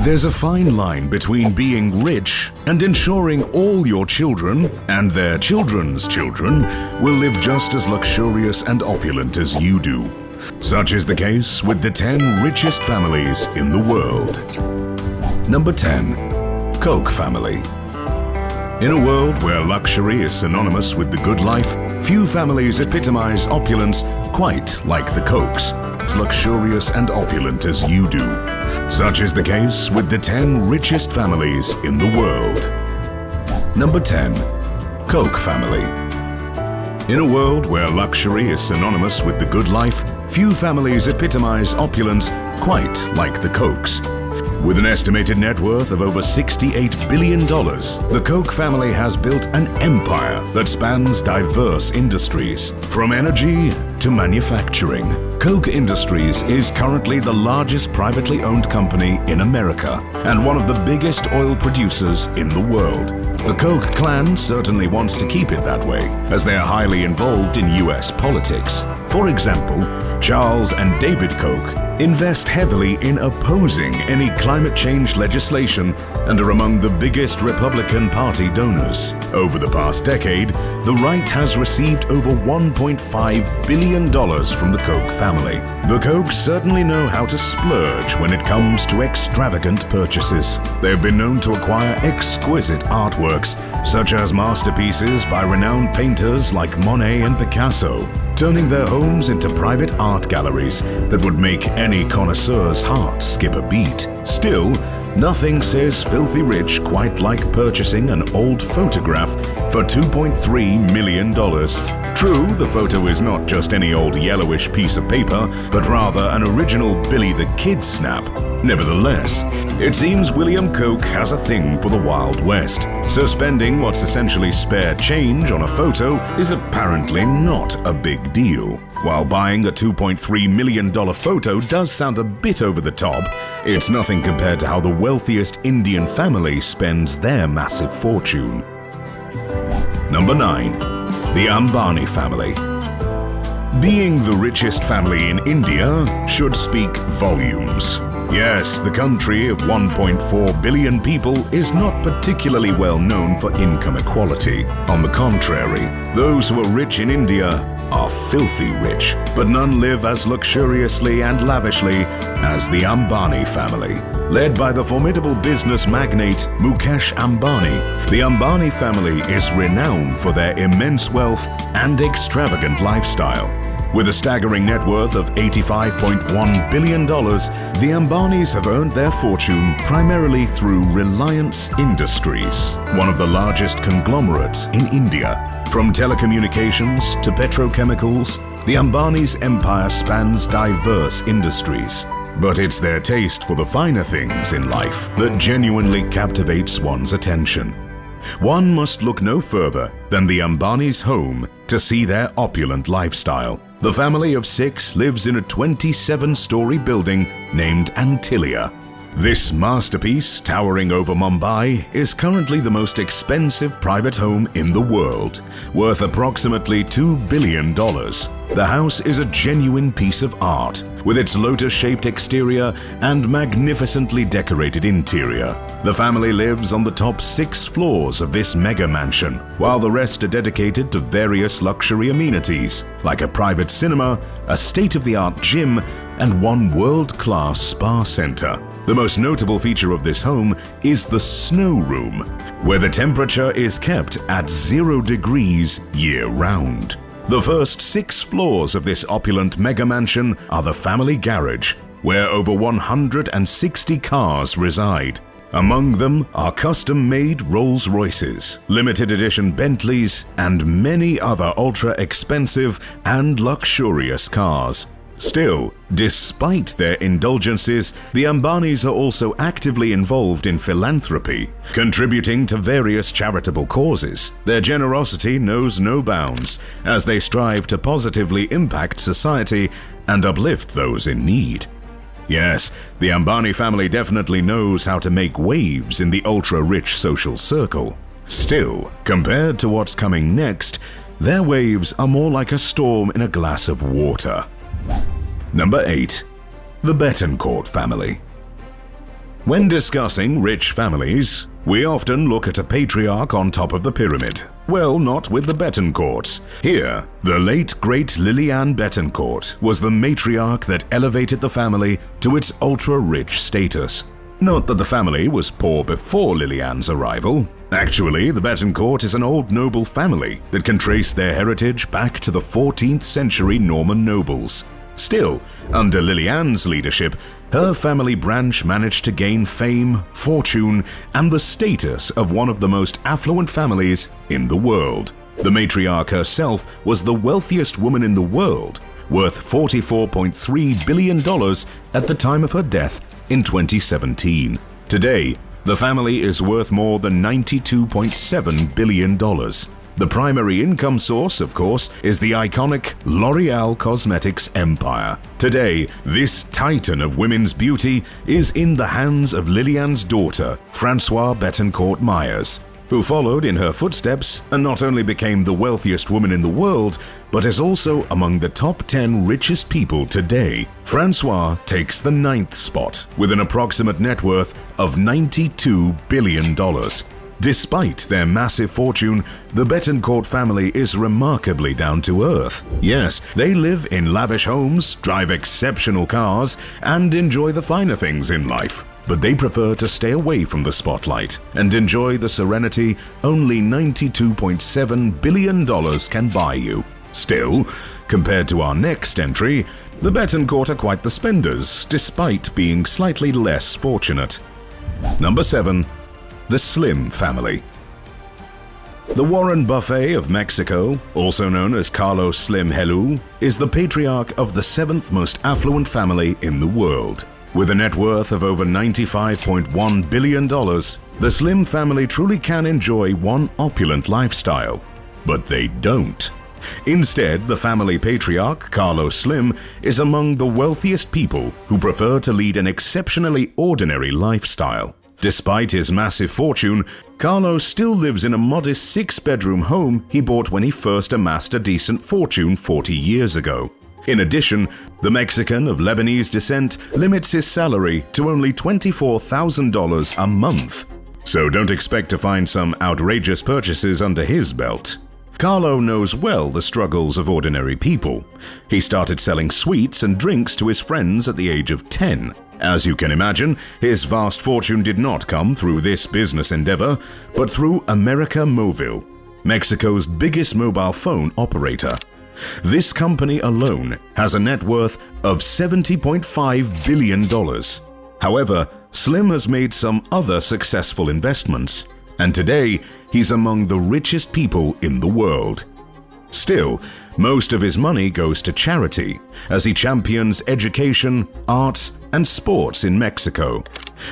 There's a fine line between being rich and ensuring all your children and their children's children will live just as luxurious and opulent as you do. Such is the case with the 10 richest families in the world. Number 10. Koch family. In a world where luxury is synonymous with the good life, few families epitomize opulence quite like the Kochs, as luxurious and opulent as you do. Such is the case with the 10 richest families in the world. Number 10. Koch family. In a world where luxury is synonymous with the good life, few families epitomize opulence quite like the Kochs. With an estimated net worth of over $68 billion, the Koch family has built an empire that spans diverse industries, from energy to manufacturing. Koch Industries is currently the largest privately owned company in America and one of the biggest oil producers in the world. The Koch clan certainly wants to keep it that way, as they are highly involved in US politics. For example, Charles and David Koch invest heavily in opposing any climate change legislation and are among the biggest Republican Party donors. Over the past decade, the right has received over $1.5 billion from the Koch family. The Kochs certainly know how to splurge when it comes to extravagant purchases. They have been known to acquire exquisite artworks, such as masterpieces by renowned painters like Monet and Picasso, turning their homes into private art galleries that would make any connoisseur's heart skip a beat. Still, nothing says filthy rich quite like purchasing an old photograph for $2.3 million. True, the photo is not just any old yellowish piece of paper, but rather an original Billy the Kid snap. Nevertheless, it seems William Koch has a thing for the Wild West, so spending what's essentially spare change on a photo is apparently not a big deal. While buying a $2.3 million photo does sound a bit over the top, it's nothing compared to how the wealthiest Indian family spends their massive fortune. Number 9. The Ambani family. Being the richest family in India should speak volumes. Yes, the country of 1.4 billion people is not particularly well known for income equality. On the contrary, those who are rich in India are filthy rich, but none live as luxuriously and lavishly as the Ambani family. Led by the formidable business magnate Mukesh Ambani, the Ambani family is renowned for their immense wealth and extravagant lifestyle. With a staggering net worth of $85.1 billion, the Ambanis have earned their fortune primarily through Reliance Industries, one of the largest conglomerates in India. From telecommunications to petrochemicals, the Ambanis' empire spans diverse industries. But it's their taste for the finer things in life that genuinely captivates one's attention. One must look no further than the Ambani's home to see their opulent lifestyle. The family of 6 lives in a 27-story building named Antilia. This masterpiece, towering over Mumbai, is currently the most expensive private home in the world, worth approximately $2 billion. The house is a genuine piece of art, with its lotus-shaped exterior and magnificently decorated interior. The family lives on the top 6 floors of this mega mansion, while the rest are dedicated to various luxury amenities, like a private cinema, a state-of-the-art gym, and one world-class spa center. The most notable feature of this home is the snow room, where the temperature is kept at 0 degrees year-round. The first 6 floors of this opulent mega mansion are the family garage, where over 160 cars reside. Among them are custom-made Rolls-Royces, limited edition Bentleys, and many other ultra-expensive and luxurious cars. Still, despite their indulgences, the Ambanis are also actively involved in philanthropy, contributing to various charitable causes. Their generosity knows no bounds, as they strive to positively impact society and uplift those in need. Yes, the Ambani family definitely knows how to make waves in the ultra-rich social circle. Still, compared to what's coming next, their waves are more like a storm in a glass of water. Number 8. The Betancourt family. When discussing rich families, we often look at a patriarch on top of the pyramid. Well, not with the Betancourts. Here, the late great Liliane Betancourt was the matriarch that elevated the family to its ultra-rich status. Not that the family was poor before Liliane's arrival. Actually, the Betancourt is an old noble family that can trace their heritage back to the 14th century Norman nobles. Still, under Liliane's leadership, her family branch managed to gain fame, fortune, and the status of one of the most affluent families in the world. The matriarch herself was the wealthiest woman in the world, worth $44.3 billion at the time of her death in 2017. Today, the family is worth more than $92.7 billion. The primary income source, of course, is the iconic L'Oreal Cosmetics empire. Today, this titan of women's beauty is in the hands of Liliane's daughter, Françoise Betancourt-Myers, who followed in her footsteps and not only became the wealthiest woman in the world, but is also among the top 10 richest people today. Françoise takes the 9th spot with an approximate net worth of $92 billion. Despite their massive fortune, the Betancourt family is remarkably down to earth. Yes, they live in lavish homes, drive exceptional cars, and enjoy the finer things in life. But they prefer to stay away from the spotlight and enjoy the serenity only $92.7 billion can buy you. Still, compared to our next entry, the Betancourt are quite the spenders, despite being slightly less fortunate. Number 7. The Slim family. The Warren Buffet of Mexico, also known as Carlos Slim Helú, is the patriarch of the 7th most affluent family in the world. With a net worth of over $95.1 billion, the Slim family truly can enjoy one opulent lifestyle. But they don't. Instead, the family patriarch, Carlos Slim, is among the wealthiest people who prefer to lead an exceptionally ordinary lifestyle. Despite his massive fortune, Carlos still lives in a modest 6-bedroom home he bought when he first amassed a decent fortune 40 years ago. In addition, the Mexican of Lebanese descent limits his salary to only $24,000 a month. So don't expect to find some outrageous purchases under his belt. Carlo knows well the struggles of ordinary people. He started selling sweets and drinks to his friends at the age of 10. As you can imagine, his vast fortune did not come through this business endeavor, but through America Móvil, Mexico's biggest mobile phone operator. This company alone has a net worth of $70.5 billion. However, Slim has made some other successful investments, and today he's among the richest people in the world. Still, most of his money goes to charity, as he champions education, arts, and sports in Mexico.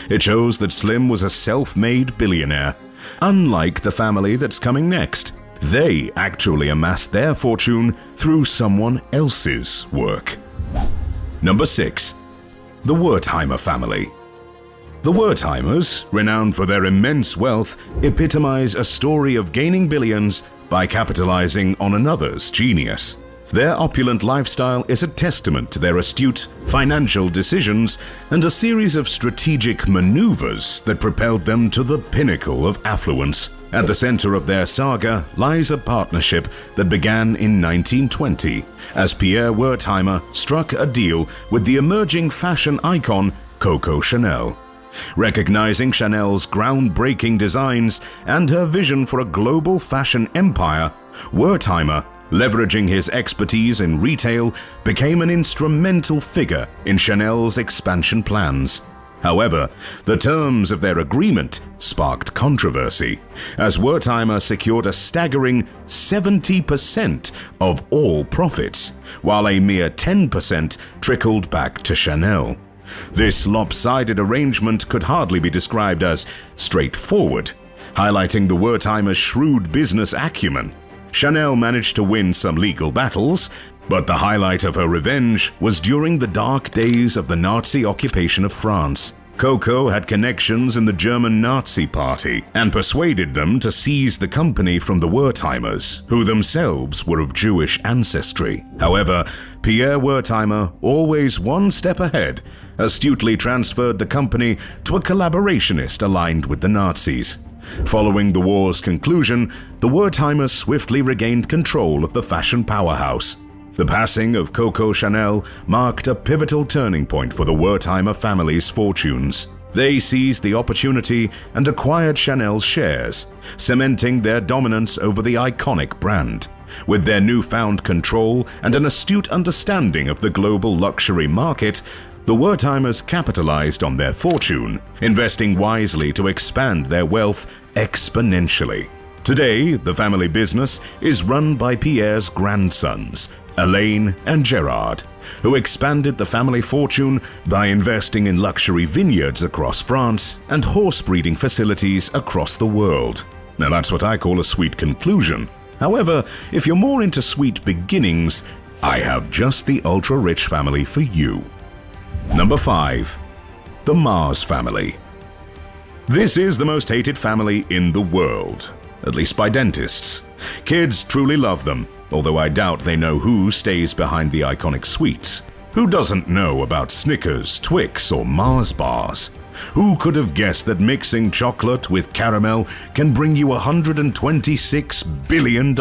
It shows that Slim was a self-made billionaire. Unlike the family that's coming next, they actually amassed their fortune through someone else's work. Number 6. The Wertheimer family. The Wertheimers, renowned for their immense wealth, epitomize a story of gaining billions by capitalizing on another's genius. Their opulent lifestyle is a testament to their astute financial decisions and a series of strategic maneuvers that propelled them to the pinnacle of affluence. At the center of their saga lies a partnership that began in 1920, as Pierre Wertheimer struck a deal with the emerging fashion icon Coco Chanel. Recognizing Chanel's groundbreaking designs and her vision for a global fashion empire, Wertheimer, leveraging his expertise in retail, became an instrumental figure in Chanel's expansion plans. However, the terms of their agreement sparked controversy, as Wertheimer secured a staggering 70% of all profits, while a mere 10% trickled back to Chanel. This lopsided arrangement could hardly be described as straightforward, highlighting the Wertheimers' shrewd business acumen. Chanel managed to win some legal battles, but the highlight of her revenge was during the dark days of the Nazi occupation of France. Coco had connections in the German Nazi Party and persuaded them to seize the company from the Wertheimers, who themselves were of Jewish ancestry. However, Pierre Wertheimer, always one step ahead, astutely transferred the company to a collaborationist aligned with the Nazis. Following the war's conclusion, the Wertheimers swiftly regained control of the fashion powerhouse. The passing of Coco Chanel marked a pivotal turning point for the Wertheimer family's fortunes. They seized the opportunity and acquired Chanel's shares, cementing their dominance over the iconic brand. With their newfound control and an astute understanding of the global luxury market, the Wertheimers capitalized on their fortune, investing wisely to expand their wealth exponentially. Today, the family business is run by Pierre's grandsons, Alain and Gerard, who expanded the family fortune by investing in luxury vineyards across France and horse breeding facilities across the world. Now that's what I call a sweet conclusion. However, if you're more into sweet beginnings, I have just the ultra-rich family for you. Number 5. The Mars family. This is the most hated family in the world, at least by dentists. Kids truly love them, although I doubt they know who stays behind the iconic sweets. Who doesn't know about Snickers, Twix, or Mars bars? Who could have guessed that mixing chocolate with caramel can bring you $126 billion?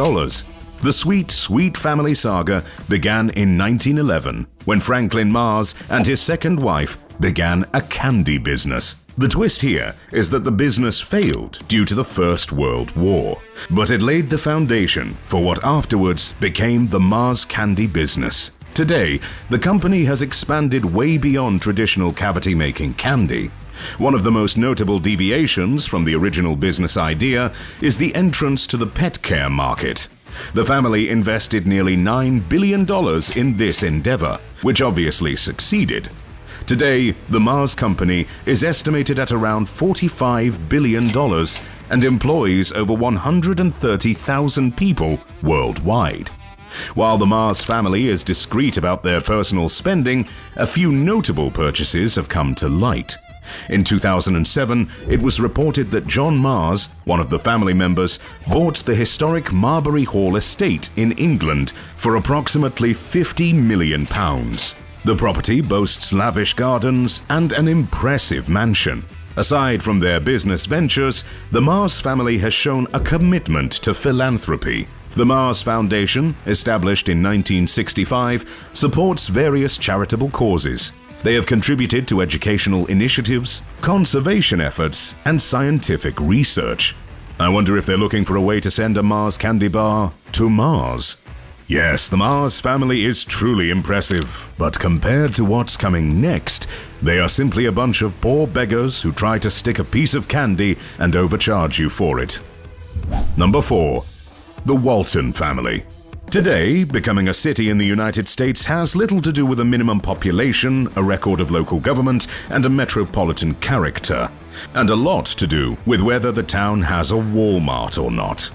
The sweet family saga began in 1911, when Franklin Mars and his second wife began a candy business. The twist here is that the business failed due to the First World War, but it laid the foundation for what afterwards became the Mars candy business. Today, the company has expanded way beyond traditional cavity-making candy. One of the most notable deviations from the original business idea is the entrance to the pet care market. The family invested nearly $9 billion in this endeavor, which obviously succeeded. Today, the Mars company is estimated at around $45 billion and employs over 130,000 people worldwide. While the Mars family is discreet about their personal spending, a few notable purchases have come to light. In 2007, it was reported that John Mars, one of the family members, bought the historic Marbury Hall estate in England for approximately £50 million. The property boasts lavish gardens and an impressive mansion. Aside from their business ventures, the Mars family has shown a commitment to philanthropy. The Mars Foundation, established in 1965, supports various charitable causes. They have contributed to educational initiatives, conservation efforts, and scientific research. I wonder if they're looking for a way to send a Mars candy bar to Mars. Yes, the Mars family is truly impressive, but compared to what's coming next, they are simply a bunch of poor beggars who try to stick a piece of candy and overcharge you for it. Number 4. The Walton family. Today, becoming a city in the United States has little to do with a minimum population, a record of local government, and a metropolitan character, and a lot to do with whether the town has a Walmart or not.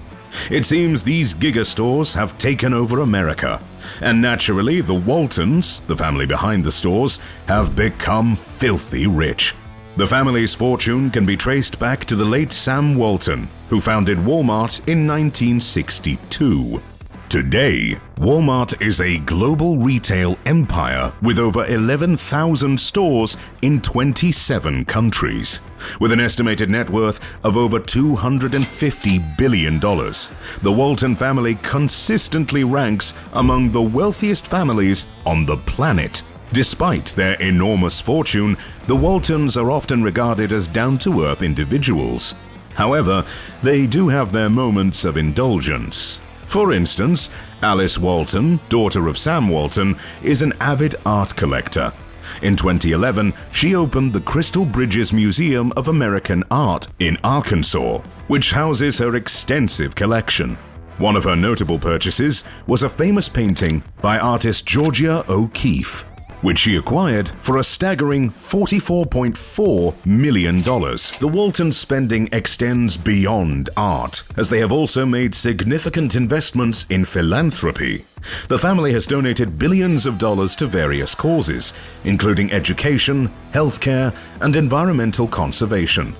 It seems these gigastores have taken over America, and naturally the Waltons, the family behind the stores, have become filthy rich. The family's fortune can be traced back to the late Sam Walton, who founded Walmart in 1962. Today, Walmart is a global retail empire with over 11,000 stores in 27 countries. With an estimated net worth of over $250 billion, the Walton family consistently ranks among the wealthiest families on the planet. Despite their enormous fortune, the Waltons are often regarded as down-to-earth individuals. However, they do have their moments of indulgence. For instance, Alice Walton, daughter of Sam Walton, is an avid art collector. In 2011, she opened the Crystal Bridges Museum of American Art in Arkansas, which houses her extensive collection. One of her notable purchases was a famous painting by artist Georgia O'Keeffe. which she acquired for a staggering $44.4 million. The Waltons' spending extends beyond art, as they have also made significant investments in philanthropy. The family has donated billions of dollars to various causes, including education, healthcare, and environmental conservation.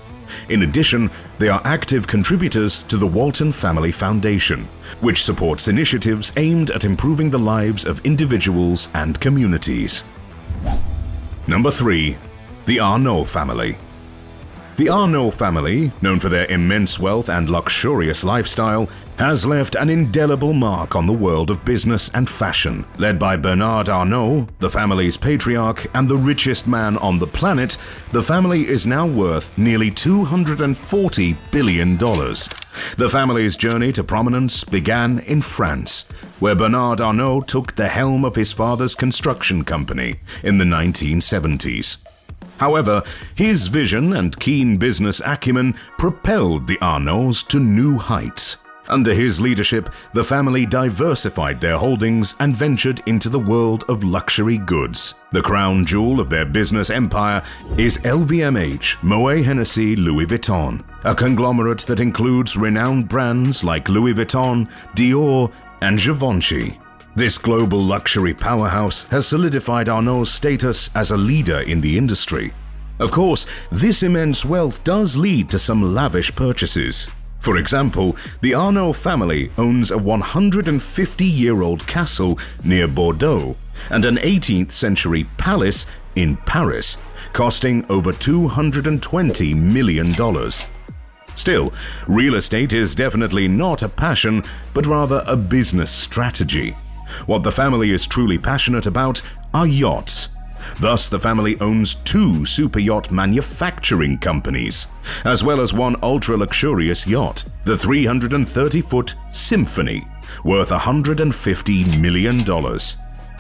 In addition, they are active contributors to the Walton Family Foundation, which supports initiatives aimed at improving the lives of individuals and communities. Number 3. The Arnault family. The Arnault family, known for their immense wealth and luxurious lifestyle, has left an indelible mark on the world of business and fashion. Led by Bernard Arnault, the family's patriarch and the richest man on the planet, the family is now worth nearly $240 billion. The family's journey to prominence began in France, where Bernard Arnault took the helm of his father's construction company in the 1970s. However, his vision and keen business acumen propelled the Arnaults to new heights. Under his leadership, the family diversified their holdings and ventured into the world of luxury goods. The crown jewel of their business empire is LVMH Moet Hennessy Louis Vuitton, a conglomerate that includes renowned brands like Louis Vuitton, Dior, and Givenchy. This global luxury powerhouse has solidified Arnault's status as a leader in the industry. Of course, this immense wealth does lead to some lavish purchases. For example, the Arnault family owns a 150-year-old castle near Bordeaux and an 18th century palace in Paris, costing over $220 million. Still, real estate is definitely not a passion, but rather a business strategy. What the family is truly passionate about are yachts. Thus, the family owns 2 super yacht manufacturing companies, as well as one ultra-luxurious yacht, the 330-foot Symphony, worth $150 million.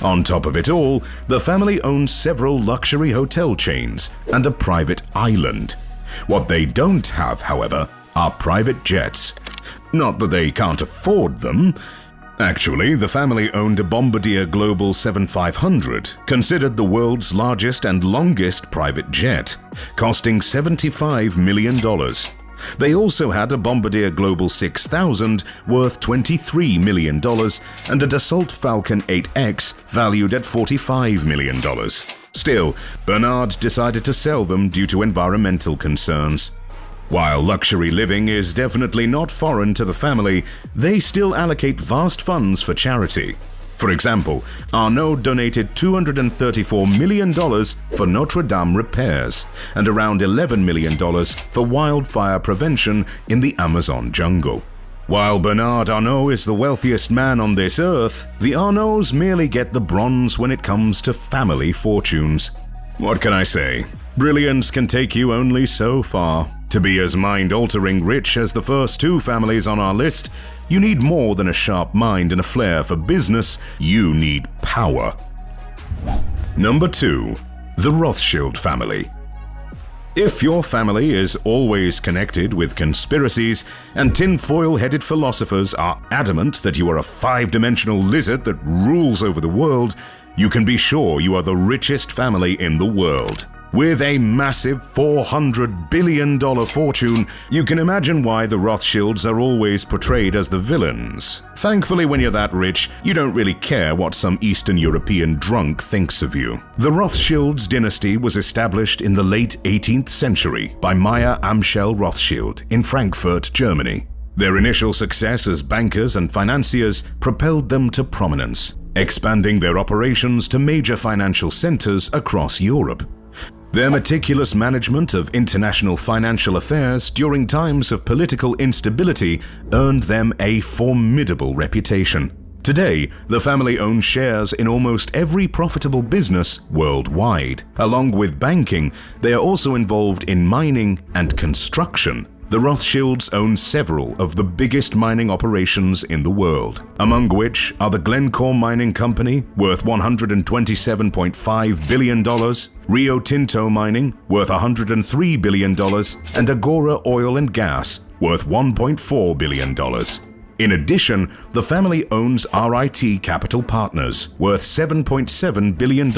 On top of it all, the family owns several luxury hotel chains and a private island. What they don't have, however, are private jets. Not that they can't afford them. Actually, the family owned a Bombardier Global 7500, considered the world's largest and longest private jet, costing $75 million. They also had a Bombardier Global 6000 worth $23 million and a Dassault Falcon 8X valued at $45 million. Still, Bernard decided to sell them due to environmental concerns. While luxury living is definitely not foreign to the family, they still allocate vast funds for charity. For example, Arnault donated $234 million for Notre Dame repairs and around $11 million for wildfire prevention in the Amazon jungle. While Bernard Arnault is the wealthiest man on this earth, the Arnaults merely get the bronze when it comes to family fortunes. What can I say? Brilliance can take you only so far. To be as mind-altering rich as the first 2 families on our list, you need more than a sharp mind and a flair for business, you need power. Number 2. The Rothschild family. If your family is always connected with conspiracies and tinfoil-headed philosophers are adamant that you are a 5-dimensional lizard that rules over the world, you can be sure you are the richest family in the world. With a massive $400 billion fortune, you can imagine why the Rothschilds are always portrayed as the villains. Thankfully, when you're that rich, you don't really care what some Eastern European drunk thinks of you. The Rothschilds dynasty was established in the late 18th century by Meyer Amschel Rothschild in Frankfurt, Germany. Their initial success as bankers and financiers propelled them to prominence, expanding their operations to major financial centers across Europe. Their meticulous management of international financial affairs during times of political instability earned them a formidable reputation. Today, the family owns shares in almost every profitable business worldwide. Along with banking, they are also involved in mining and construction. The Rothschilds own several of the biggest mining operations in the world, among which are the Glencore Mining Company, worth $127.5 billion, Rio Tinto Mining, worth $103 billion, and Agora Oil and Gas, worth $1.4 billion. In addition, the family owns RIT Capital Partners, worth $7.7 billion,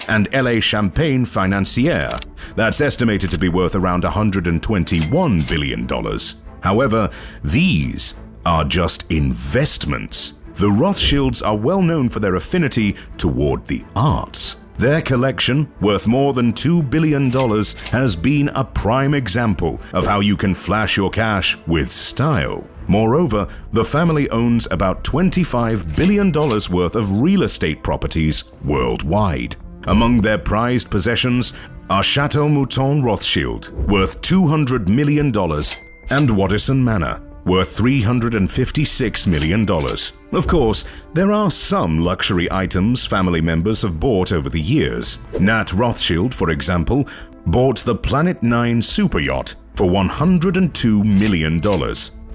and LA Champagne Financière, that's estimated to be worth around $121 billion. However, these are just investments. The Rothschilds are well known for their affinity toward the arts. Their collection, worth more than $2 billion, has been a prime example of how you can flash your cash with style. Moreover, the family owns about $25 billion worth of real estate properties worldwide. Among their prized possessions are Chateau Mouton Rothschild, worth $200 million, and Waddesdon Manor, worth $356 million. Of course, there are some luxury items family members have bought over the years. Nat Rothschild, for example, bought the Planet 9 super yacht for $102 million.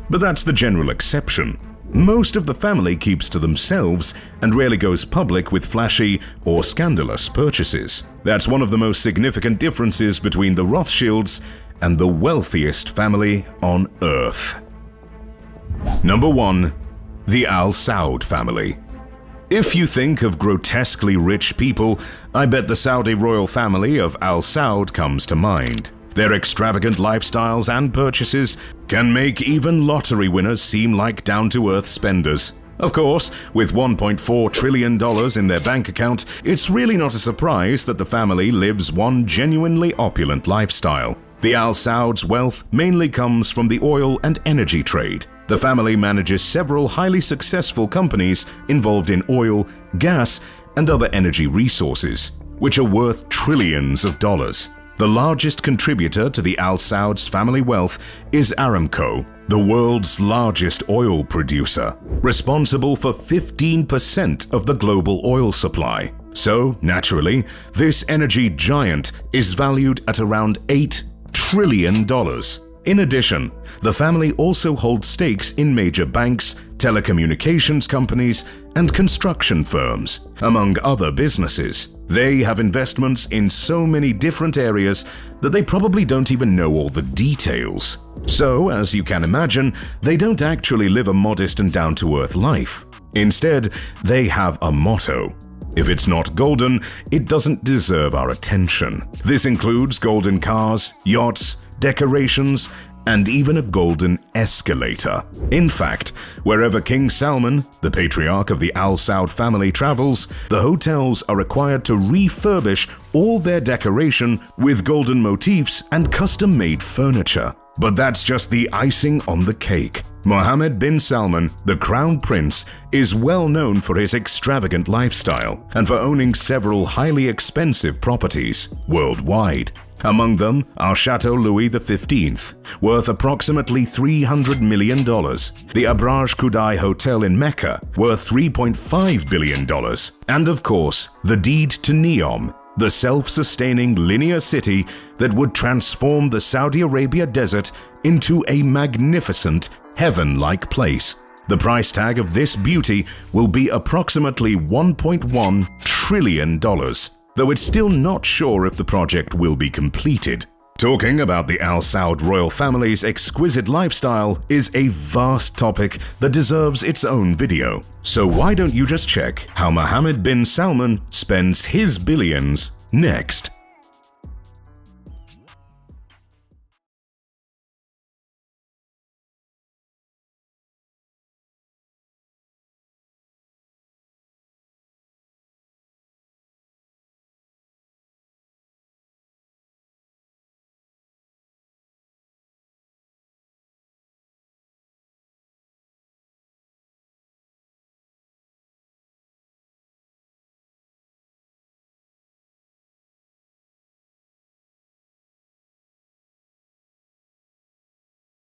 But that's the general exception. Most of the family keeps to themselves and rarely goes public with flashy or scandalous purchases. That's one of the most significant differences between the Rothschilds and the wealthiest family on Earth. Number 1. The Al Saud family. If you think of grotesquely rich people, I bet the Saudi royal family of Al Saud comes to mind. Their extravagant lifestyles and purchases can make even lottery winners seem like down-to-earth spenders. Of course, with $1.4 trillion in their bank account, it's really not a surprise that the family lives one genuinely opulent lifestyle. The Al Saud's wealth mainly comes from the oil and energy trade. The family manages several highly successful companies involved in oil, gas, and other energy resources, which are worth trillions of dollars. The largest contributor to the Al Saud's family wealth is Aramco, the world's largest oil producer, responsible for 15% of the global oil supply. So, naturally, this energy giant is valued at around $8 trillion. In addition, the family also holds stakes in major banks, telecommunications companies, and construction firms, among other businesses. They have investments in so many different areas that they probably don't even know all the details. So, as you can imagine, they don't actually live a modest and down-to-earth life. Instead, they have a motto. If it's not golden, it doesn't deserve our attention. This includes golden cars, yachts, decorations, and even a golden escalator. In fact, wherever King Salman, the patriarch of the Al Saud family, travels, the hotels are required to refurbish all their decoration with golden motifs and custom-made furniture. But that's just the icing on the cake. Mohammed bin Salman, the Crown Prince, is well known for his extravagant lifestyle and for owning several highly expensive properties worldwide. Among them are Chateau Louis XV, worth approximately $300 million, the Abraj Khudai Hotel in Mecca, worth $3.5 billion, and of course, the deed to Neom, the self-sustaining linear city that would transform the Saudi Arabia desert into a magnificent, heaven-like place. The price tag of this beauty will be approximately $1.1 trillion, though it's still not sure if the project will be completed. Talking about the Al Saud royal family's exquisite lifestyle is a vast topic that deserves its own video. So why don't you just check how Mohammed bin Salman spends his billions next?